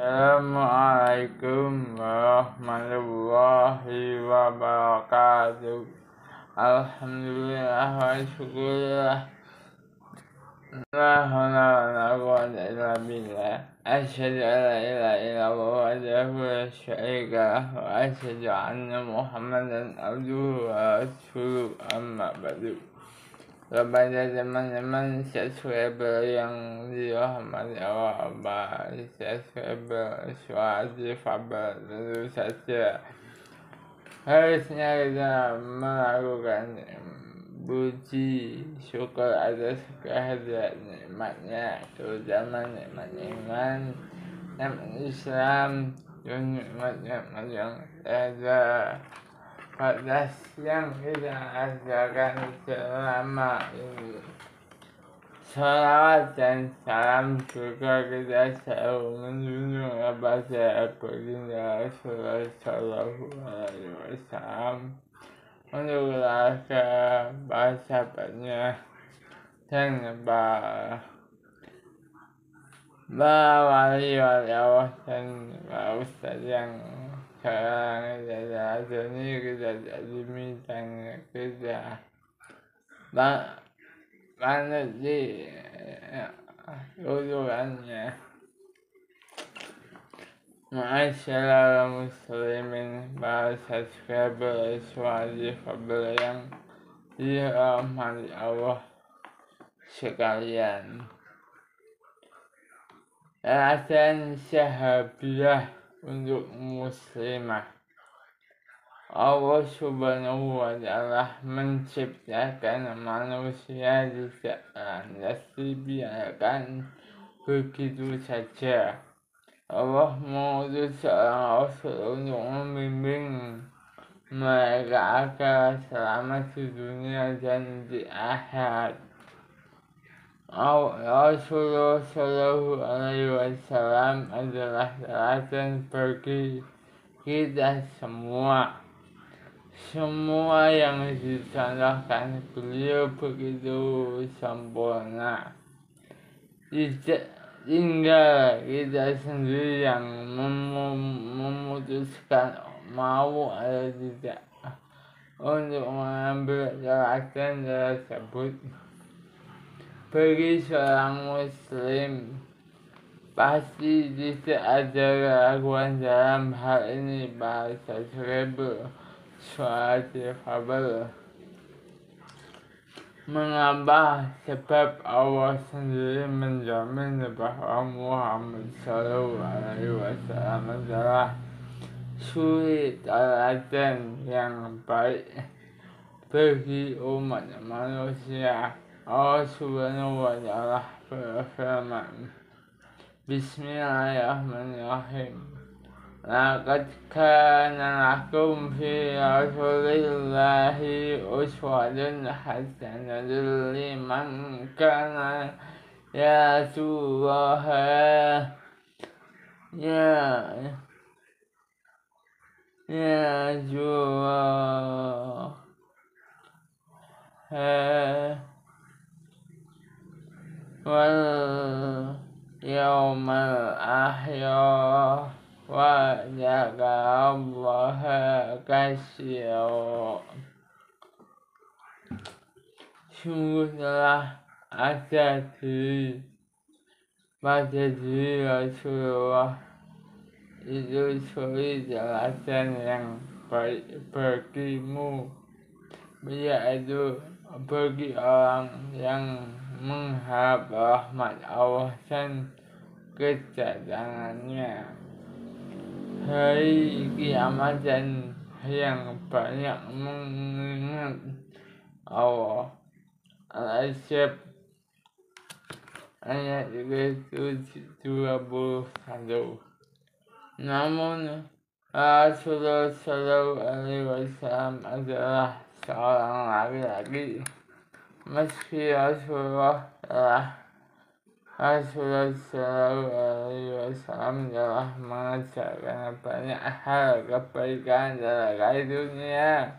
Assalamualaikum warahmatullahi wabarakatuh. Alhamdulillah wa syukurillah. La haula wala quwwata illa billah. Asyhadu an la ilaha illallah wahdahu la syarika lah wa asyhadu anna Muhammadan abduhu wa rasuluh, amma ba'du. Kepada teman-teman subscriber yang dirahmati Allah, subscriber suatu kabar tentu saja harusnya kita melakukan puji syukur atas kehadiran nikmatnya, terutama nikmat iman, nikmat Islam, dan nikmat yang ada pada yang kita ajarkan selama ini. Salawat dan salam juga kita selalu menunjuk kepada baginda Rasulullah Sallallahu Alaihi Wasallam untuk sahabatnya dan wali-wali Allah dan ustaz yang sekarang kita ini kita jadi bintang kita banget di urutannya. Ma'asyiral muslimin, para subscriber suatu kabar yang dirahmati Allah sekalian. Alasan sahabiah untuk muslimah. Allah Subhanahu wa Ta'ala menciptakan manusia tidak lantas dibiarkan begitu saja. Allah mengutus seorang Rasul untuk membimbing mereka agar selamat di dunia dan di akhirat. Rasulullah Shallallahu Alaihi Wasallam adalah teladan bagi kita semua. Semua yang dicontohkan beliau begitu sempurna. Tidak tinggal kita sendiri yang memutuskan mau atau tidak untuk mengambil teladan tersebut. Bagi seorang muslim, pasti tidak ada keraguan dalam hal ini. Bahasa subscriber suatu kabar. Mengapa? Sebab Allah sendiri menjamin bahwa Muhammad Sallallahu Alaihi Wasallam adalah suri teladan yang baik bagi umat manusia. Allah Subhanahu wa Ta'ala berfirman, Bismillahirrahmanirrahim. Laqad kana lakum fi Rasulillahi uswatun hasanatun liman kana yarjullah wal yawmal akhir wa dzakarallaha katsira. Sungguh telah ada pada diri Rasulullah itu suri teladan yang baik bagimu, yaitu bagi orang yang mengharap rahmat Allah dan kedatangannya hari kiamat dan yang banyak mengingat Allah. Al-Asyab ayat 21. Namun Rasulullah Sallallahu Alaihi Wasallam adalah seorang laki-laki. Meski Rasulullah Sallallahu Alaihi Wasallam telah mengajarkan banyak hal kebaikan terkait dunia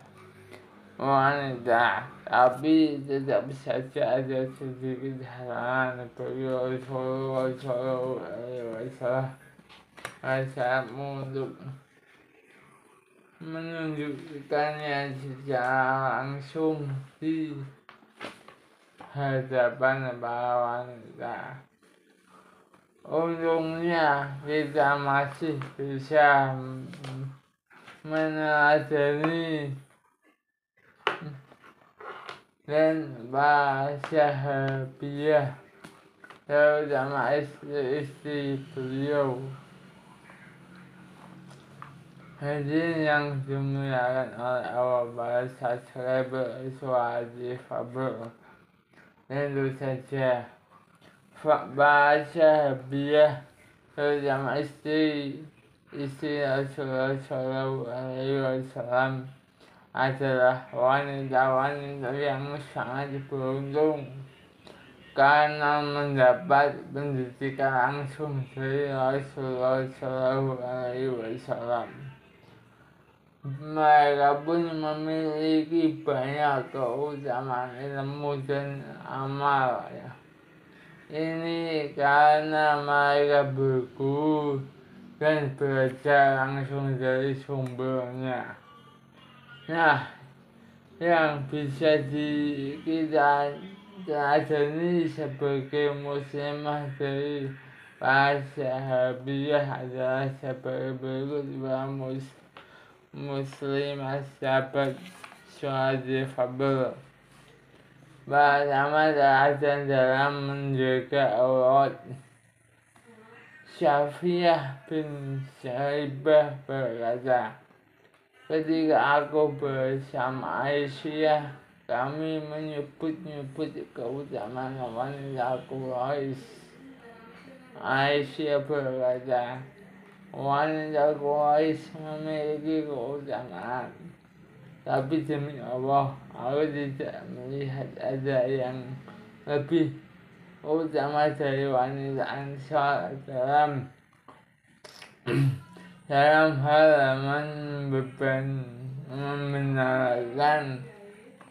wanita, tapi tetap saja ada sedikit halangan bagi Rasulullah Sallallahu Alaihi Wasallam hasratmu untuk menunjukkannya secara langsung di hadapan para wanita. Untungnya kita masih bisa meneladani dan bersahabat, terutama istri-istri beliau. Hadirin yang dimuliakan oleh Allah, para subscriber suara difabel, tentu saja bersahabat, terutama istri Rasulullah SAW adalah wanita-wanita yang sangat beruntung karena mendapat pendidikan langsung dari Rasulullah SAW. Mereka pun memiliki banyak keutamaan ilmu dan amal. Ini karena mereka berguru dan belajar langsung dari sumbernya. Nah, yang bisa kita teladani sebagai muslimah dari para sahabiah adalah sebagai berikut. Para muslimah sahabat suara difabel. Pertama, teladan dalam menjaga aurat. Syafiyah bin Syaibah berkata, ketika aku bersama Aisyah, kami menyebut-nyebut keutamaan wanita Quraisy. Aisyah berkata, wanita Quraisy memiliki keutamaan, tapi demi Allah, aku tidak melihat ada yang lebih utama dari wanita Ansar dalam hal membenarkan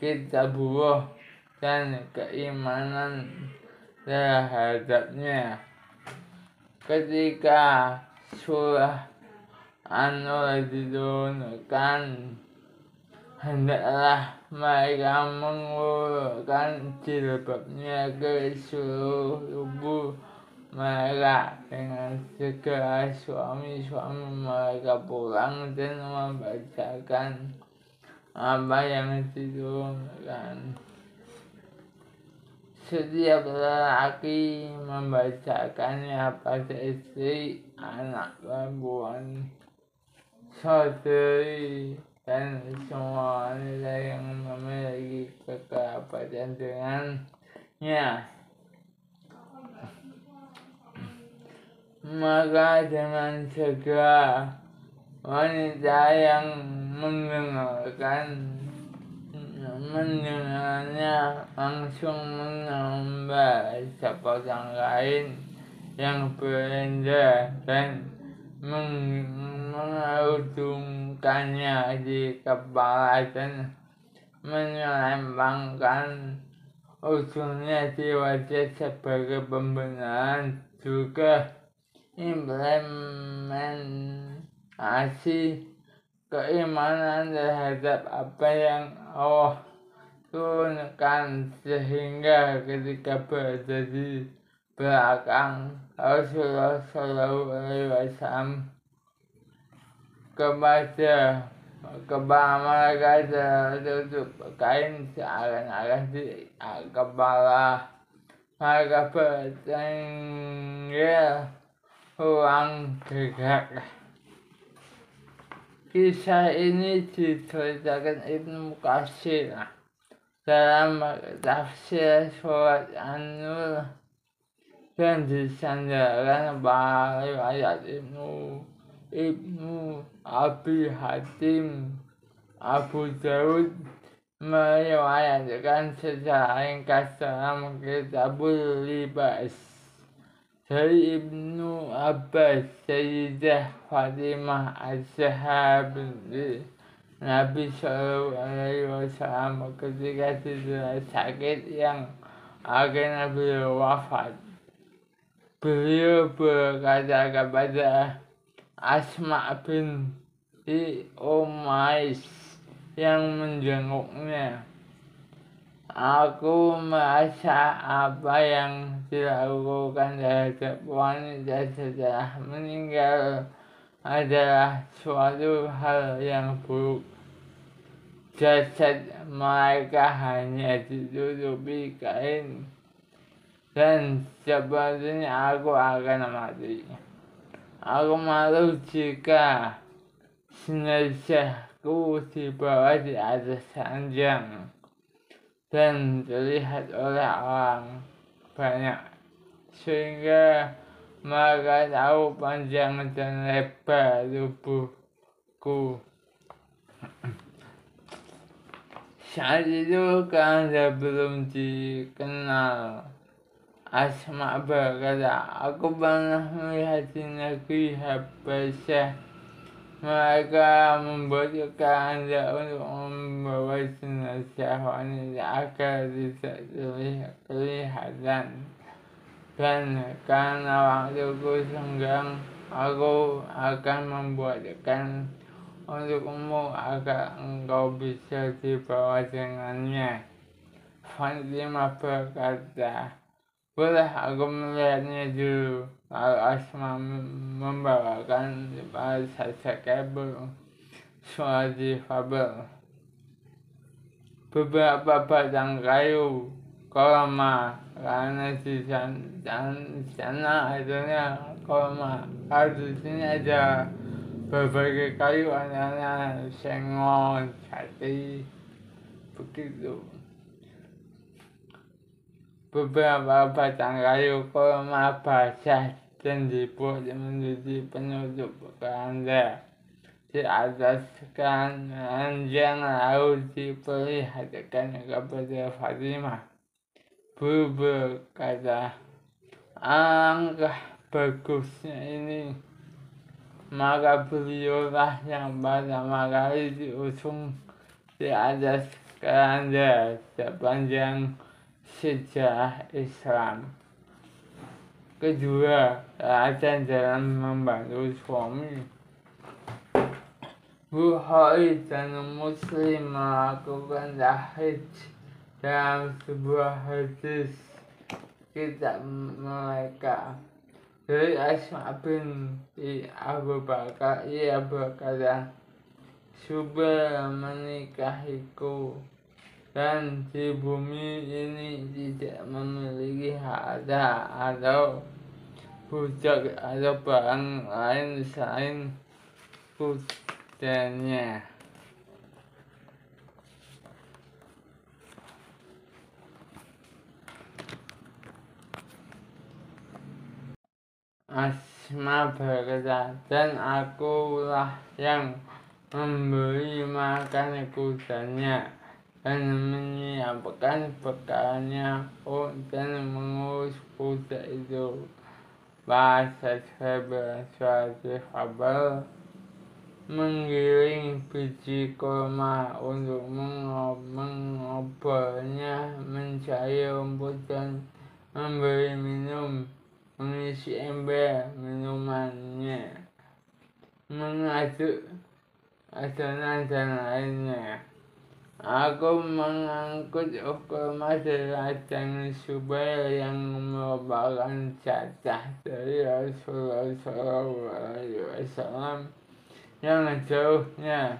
kitabullah dan keimanan terhadapnya. Ketika surah An-Nur diturunkan, hendaklah mereka mengulurkan jilbabnya ke seluruh tubuh mereka. Dengan segera suami-suami mereka pulang dan membacakan apa yang diturunkan. Setiap lelaki membacakannya pada istri, anak perempuan, saudari, dan semua wanita yang memiliki kekerabatan dengannya. Maka dengan segera wanita yang mendengarnya langsung menambah sepotong kain yang berindah dan mengerudungkannya di kepala dan menyelempangkan ujungnya di wajah sebagai pembenaran. Juga implementasi keimanan terhadap apa yang Allah turunkan, sehingga ketika berada di belakang Rasulullah SAW kepada mereka tertutup kain seakan-akan di kepala mereka bertengger ruang gerak. Kisah ini diceritakan Ibnu Katsir dalam tafsir surat An-Nur dan disandarkan pada riwayat Ibnu Abi Hatim. Abu Daud meriwayatkan secara ringkas dalam Kitabul Libas dari Ibnu Abbas, Sayyidah Fatimah Az-Zahra binti Nabi SAW ketika cedera sakit yang akhirnya beliau wafat. Beliau berkata kepada Asma binti Umayyah yang menjenguknya. Aku merasa apa yang dilakukan terhadap wanita setelah meninggal adalah suatu hal yang buruk. Jasad mereka hanya ditutupi kain, dan sepertinya aku akan mati. Aku malu jika jenazahku dibawa di atas ranjang dan dilihat oleh orang banyak, sehingga mereka tahu panjang dan lebar tubuhku. Saat itu karena belum dikenal, Asma berkata, aku pernah melihat di negeri Habasyah. Mereka membutuhkan Anda untuk membawa jenazah wanita agar tidak kelihatan. Dan karena waktuku senggang, aku akan membuatkan untukmu agar engkau bisa dibawa dengannya. Fatimah berkata, boleh aku melihatnya dulu. Lalu Asma membawakan para kabel suara difabel, beberapa batang kayu, korma, karena di sana adanya korma. Kalau di sini ada berbagai kayu, adanya sengon, jati, begitu. Beberapa batang kayu korma basah dan dibuat menjadi penutup keranda. Di atas ranjang lalu diperlihatkan kepada Fatimah. Bu berkata, alangkah bagusnya ini. Maka beliaulah yang pertama kali diusung di atas keranda sepanjang sejarah Islam. Kedua, teladan dalam membantu suami. Bukhari dan Muslim melakukan tahrij dalam sebuah hadis kitab mereka. Dari Asma binti Abu Bakar, ia berkata, Zubair menikahiku, dan di bumi ini tidak memiliki harta atau budak atau barang lain selain kudanya. Asma berkata, dan akulah yang memberi makan kudanya dan menyiapkan bekalnya dan mengurus kuda itu. Bahasa suatu kabar menggiling biji kurma untuk mengobornya, mencari rumput dan memberi minum, mengisi ember minumannya, mengaduk adonan dan lainnya. Aku mengangkut kurma dari ladang Zubair yang merupakan jatah dari Rasulullah SAW yang jauhnya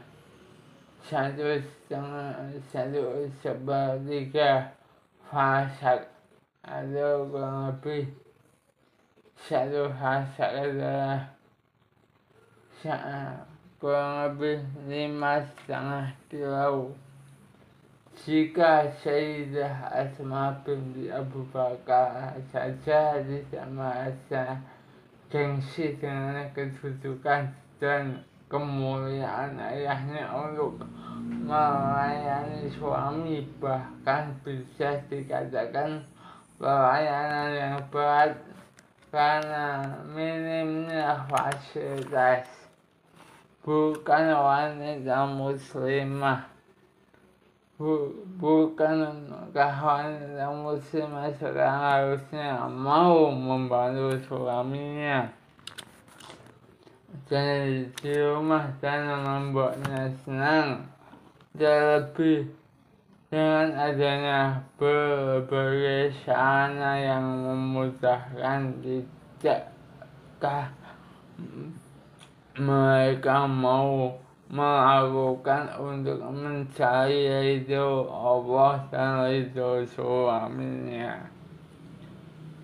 1,3 farsak atau kurang lebih 1 farsak adalah kurang lebih 5,5 kilo. Jika Sayyidah Asma binti Abu Bakar saja tidak merasa gengsi dengan kedudukan dan kemuliaan ayahnya untuk melayani suami, bahkan bisa dikatakan pelayanan yang berat karena minimnya fasilitas. Bukan wanita muslimah, bukankah wanita muslimah sekarang harusnya mau membantu suaminya di rumah karena membuatnya senang. Terlebih dengan adanya berbagai sarana yang memudahkan, tidakkah mereka mau melakukan untuk mencari ridho Allah dan ridho suaminya?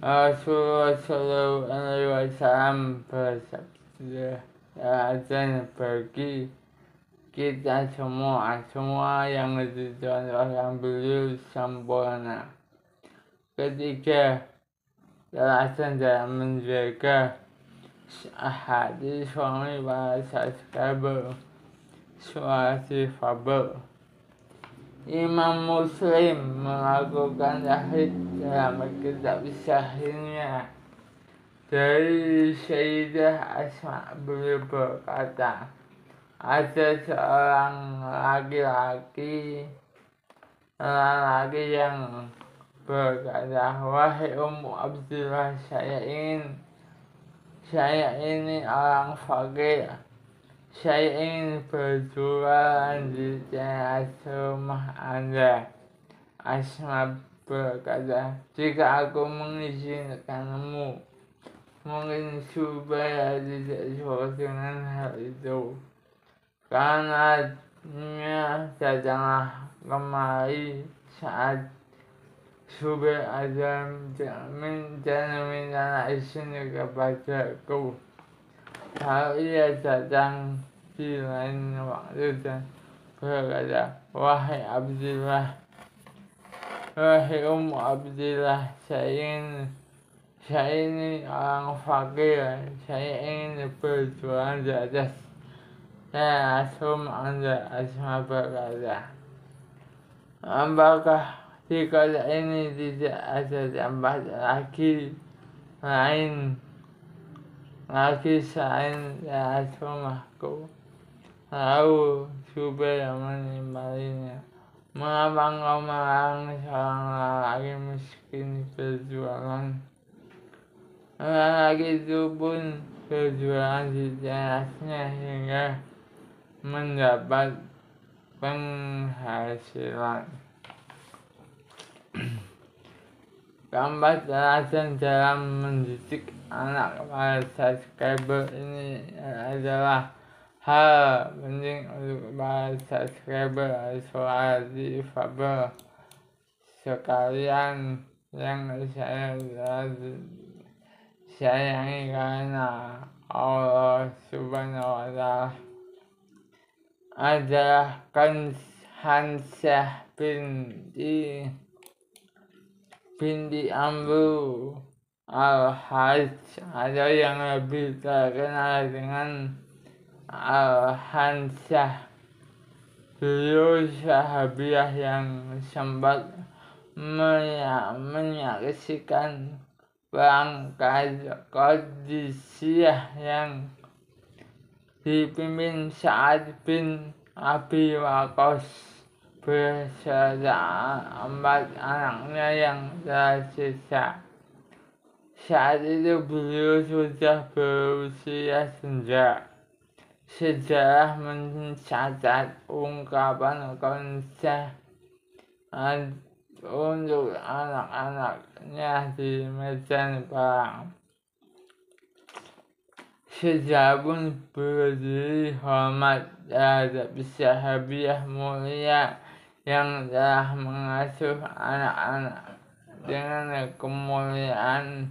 Rasulullah Shallallahu Alaihi Wasallam bersabda, dan bagi kita semua yang dicontohkan beliau sempurna. Ketiga, jelasan dalam menjaga hati suami pada saat kabur. Suatu fabel, Imam Muslim melakukan hadits dalam kitab sahihnya dari Sayyidah Asma, beliau berkata, ada seorang laki-laki yang berkata, wahai Ummu Abdullah, saya ini orang fakir. Saya ingin berjualan di teras rumah Anda. Asma berkata, jika aku mengizinkanmu, mungkin supaya tidak suka dengan hal itu. Karena datanglah kemari saat Subir Azam dan minta izin kepadaku. Lalu ia datang di lain waktu dan berkata, wahai Ummu Abdillah, saya ini orang fakir, saya ingin berjualan di atas rumah Anda. Asma berkata, apakah di kota ini tidak ada tempat lagi selain teras rumahku? Lalu Subir menimpalinya, mengapa engkau melarang seorang lelaki miskin berjualan? Lelaki itu pun berjualan di terasnya hingga mendapat penghasilan. Keempat, jelasan dalam mendidik anak pada saat kabur ini adalah hal penting untuk para subscriber suara di Fabel sekalian yang saya sayangi karena Allah Subhanahu wa Ta'ala adalah Hansyah binti Amru Al-Hajj atau yang lebih terkenal dengan Al-Hansyah. Beliau sahabiah yang sempat menyaksikan perang Qadisiyah yang dipimpin Sa'ad bin Abi Waqqas beserta 4 anaknya yang tersisa. Saat itu beliau sudah berusia senja. Sejarah mencatat ungkapan konseh untuk anak-anaknya di medan perang. Sejarah pun berdiri hormat terhadap sahabiah mulia yang telah mengasuh anak-anak dengan kemuliaan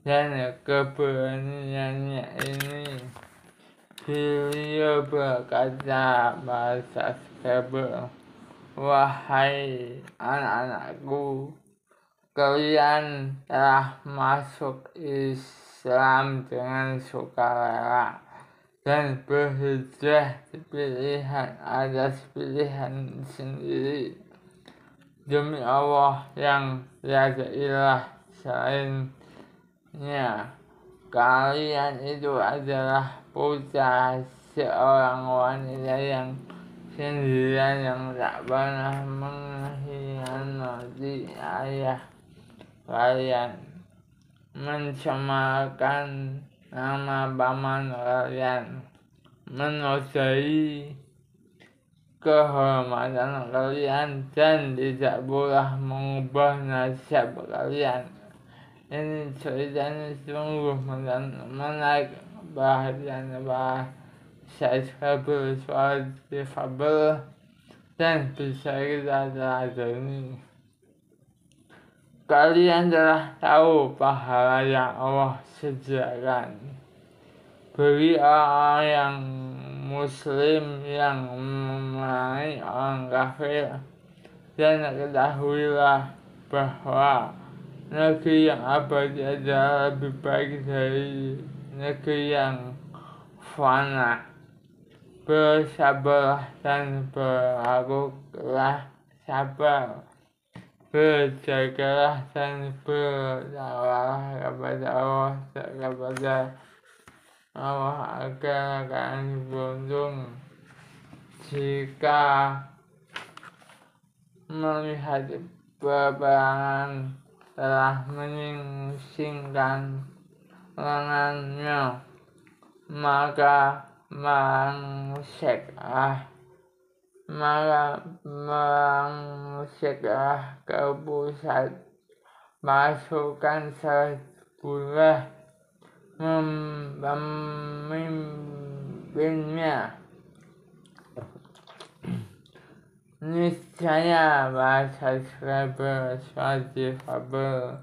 dan keberaniannya ini. Beliau berkata bahasa Hebrew, wahai anak-anakku, kalian telah masuk Islam dengan sukarela dan berhijrah pilihan atas pilihan sendiri. Demi Allah yang tiada ilah selainnya, kalian itu adalah putra seorang wanita yang sendirian yang tak pernah mengkhianati ayah kalian, mencemarkan nama paman kalian, menodai kehormatan kalian, dan tidak boleh mengubah nasab kalian. Ini ceritanya sungguh menarik, perhatian subscriber soal difabel dan bisa kita teladani. Kalian telah tahu pahala yang Allah sediakan bagi orang yang muslim yang memerangi orang kafir, dan ketahuilah bahwa negeri yang abadi adalah lebih baik dari negeri yang fana. Bersabarlah dan berlakulah sabar, berjagalah dan bertakwalah kepada Allah agar kalian beruntung jika melihat peperangan telah menyingsingkan lengannya, maka merangseklah ke pusat pasukan sebelah memimpinnya. Niscaya subscriber difabel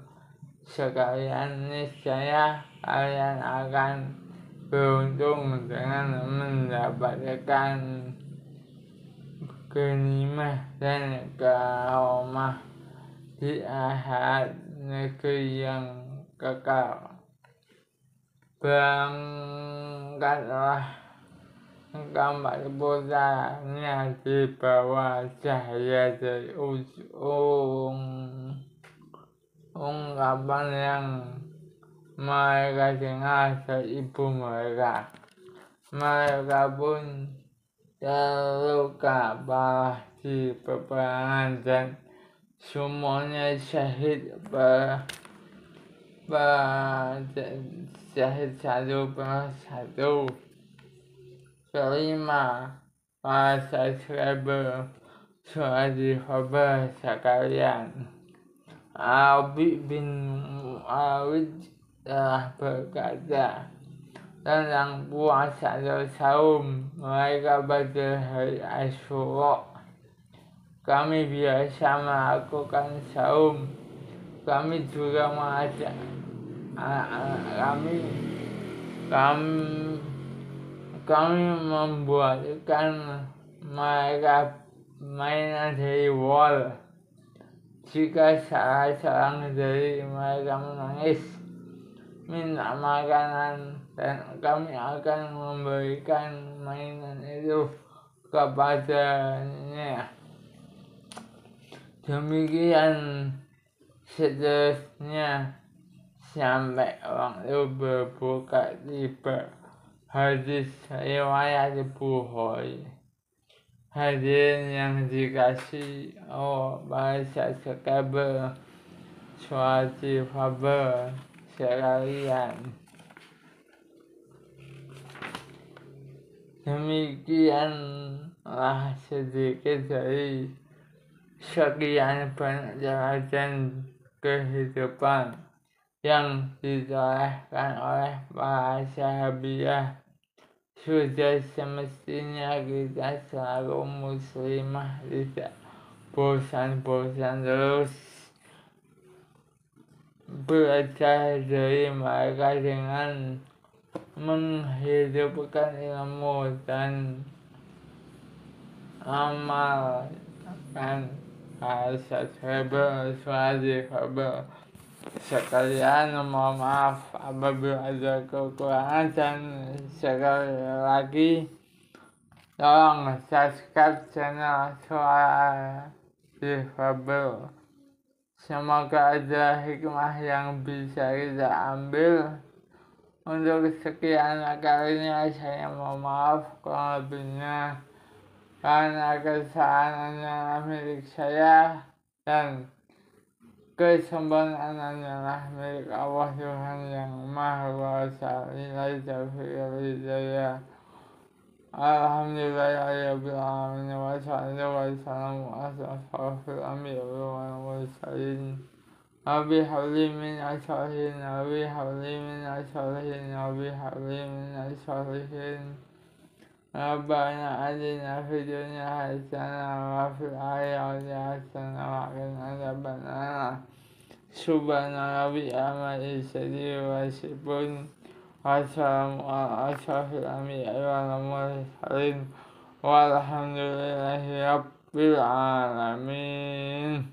sekalian, niscaya kalian akan beruntung dengan mendapatkan ghanimah dan karomah di akhirat, negeri yang kekal. Berangkatlah gambar putaranya di bawah cahaya dari ungkapan yang mereka dengar dari ibu mereka. Mereka pun terluka parah di peperangan dan semuanya syahid satu persatu. Kelima, para subscriber soal difabel sekalian, Abi bin Muawid telah berkata tentang puasa atau saum mereka pada hari Asyura. Kami biasa melakukan saum. Kami juga mengajak anak-anak kami membuatkan mereka mainan dari wall. Jika salah seorang dari mereka menangis, minta makanan, dan kami akan memberikan mainan itu kepadanya. Demikian seterusnya sampai waktu berbuka tiba. Hadis riwayat Bukhari. Hadirin yang dikasihi Allah, para subscriber soal difabel sekalian, demikianlah sedikit dari sekian banyak teladan kehidupan yang ditorehkan oleh para sahabiah. Sudah semestinya kita selalu muslimah tidak bosan-bosan terus belajar dari mereka dengan menghidupkan ilmu dan amalkan subscriber sekalian. Mohon maaf apabila ada kekurangan, dan sekali lagi tolong subscribe channel Suara Difabel. Semoga ada hikmah yang bisa kita ambil. Untuk sekian kalinya saya mohon maaf kurang lebihnya, karena kesalahannya milik saya, dan Kesempurnaan hanyalah milik Allah Tuhan yang Maha Kuasa. Lillahi taufiq wal hidayah. Alhamdulillahirabbil alamin wassalatu wassalamu ala asyrofil anbiya'i wal mursalin. Rabbi habli min as-solihin, Rabbi habli min as-solihin, Rabbi habli min as-solihin. Rabbana atina fid dunya hasanah wa fil akhirati hasanah wa qina adzabannar. Subhana rabbika rabbil izzati amma yasifun. Wassalamu ala asyrofil anbiya'i wal mursalin. Walhamdulillahi rabbil alamin.